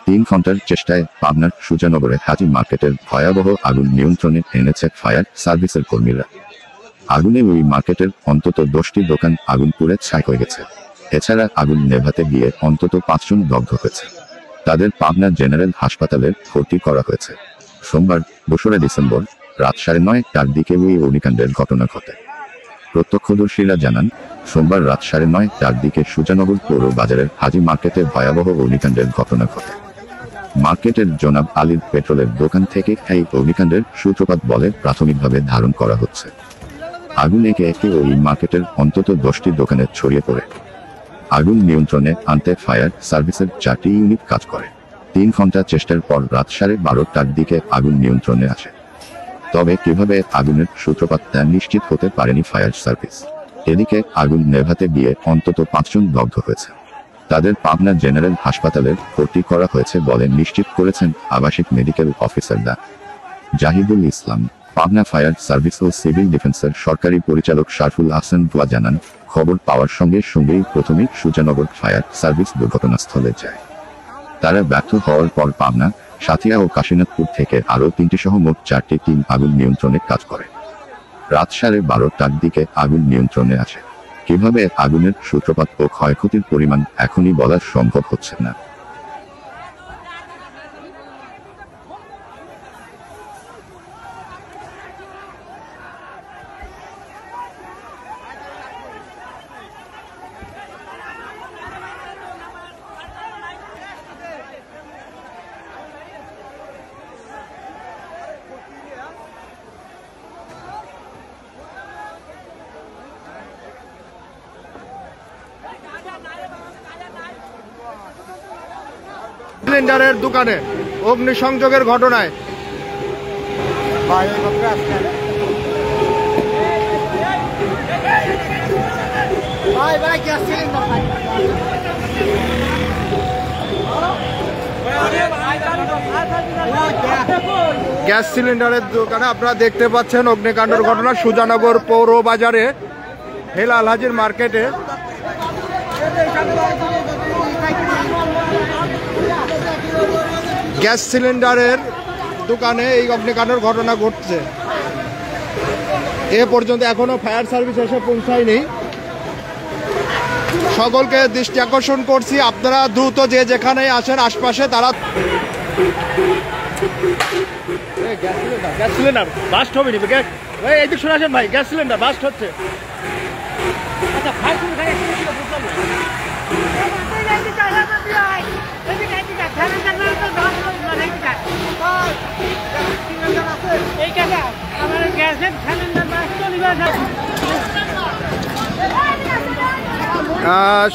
তিন ঘন্টার চেষ্টায় পাবনার সুজানগরে হাজি মার্কেটের ভয়াবহ আগুন নিয়ন্ত্রণে এনেছে ফায়ার সার্ভিসের কর্মীরা। আগুনে ওই মার্কেটের অন্তত 10টি দোকান আগুন পুড়ে ছাই হয়ে গেছে। এছাড়া আগুন নেভাতে গিয়ে অন্তত 5 জন দগ্ধ হয়েছে। তাদের পাবনা জেনারেল হাসপাতালে ভর্তি করা হয়েছে। সোমবার 2 ডিসেম্বর রাত 9:30টার দিকে ওই অগ্নিকাণ্ডের ঘটনা ঘটে। প্রত্যক্ষদর্শীরা জানান, সোমবার রাত 9:30টার দিকে সুজানগর পৌর বাজারের হাজি মার্কেটে ভয়াবহ অগ্নিকাণ্ডের ঘটনা ঘটে। মার্কেটের জনাব আলীর পেট্রোলের দোকান থেকে এই অগ্নিকাণ্ডের সূত্রপাত বলে প্রাথমিকভাবে ধারণ করা হচ্ছে। আগুন একে একে ওই মার্কেটের অন্তত 10টি দোকানে ছড়িয়ে পড়ে। আগুন নিয়ন্ত্রণে আনতে ফায়ার সার্ভিসের 4টি ইউনিট কাজ করে। 3 ঘন্টা চেষ্টার পর রাত 12:30টার দিকে আগুন নিয়ন্ত্রণে আসে। তবে কিভাবে আগুনের সূত্রপাত তা নিশ্চিত হতে পারেনি ফায়ার সার্ভিস। এদিকে আগুন নেভাতে গিয়ে অন্তত 5 জন দগ্ধ হয়েছে। তাদের পাবনা জেনারেল হাসপাতালে ভর্তি করা হয়েছে বলে নিশ্চিত করেছেন আবাসিক মেডিকেল অফিসার ডা. জাহিদুল ইসলাম। পাবনা ফায়ার সার্ভিস ও সিভিল ডিফেন্সের সরকারি পরিচালক শারফুল আহসান ভুয়া জানান, খবর পাওয়ার সঙ্গে সঙ্গেই প্রথমে সুজানগর ফায়ার সার্ভিস দুর্ঘটনাস্থলে যায়। তারা ব্যর্থ হওয়ার পর পাবনা, সাথিয়া ও কাশীনাথপুর থেকে আরও 3টি সহ মোট 4টি টিম আগুন নিয়ন্ত্রণে কাজ করে। রাত 12:30টার দিকে আগুন নিয়ন্ত্রণে আসে। কিভাবে আগুনের সূত্রপাত ও ক্ষয়ক্ষতির পরিমাণ এখনই বলা সম্ভব হচ্ছে না। সিলিন্ডারের দোকানে অগ্নিসংযোগের ঘটনায় গ্যাস সিলিন্ডারের দোকানে আপনারা দেখতে পাচ্ছেন অগ্নিকাণ্ডের ঘটনা সুজানগর পৌর বাজারে হেলাল হাজির মার্কেটে। গ্যাস সিলিন্ডারের দোকানে এই অগ্নিকাণ্ডের ঘটনা ঘটছে। এ পর্যন্ত এখনো ফায়ার সার্ভিস এসে পৌঁছায়নি। সকলকে দৃষ্টি আকর্ষণ করছি, আপনারা দ্রুত যে যেখানে আসেন আশপাশে তারা গ্যাস সিলিন্ডার বাস্ট হবে নি। এইদিক শুনে আসেন ভাই, গ্যাস সিলিন্ডার বাস্ট হচ্ছে।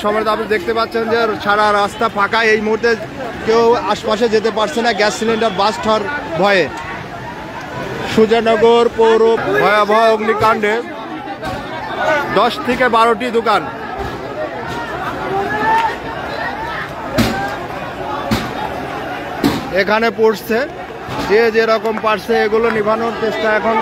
সময় আপনি দেখতে পাচ্ছেন যে সারা রাস্তা ফাঁকা। এই মুহূর্তে কেউ আশপাশে যেতে পারছে না গ্যাস সিলিন্ডার বাস্ট হওয়ার ভয়ে। সুজানগর পৌর ভয়াবহ অগ্নিকাণ্ডে 10 থেকে 12টি দোকান। এখানে পড়ছে, যে যেরকম পারছে এগুলো নিভানোর চেষ্টা এখন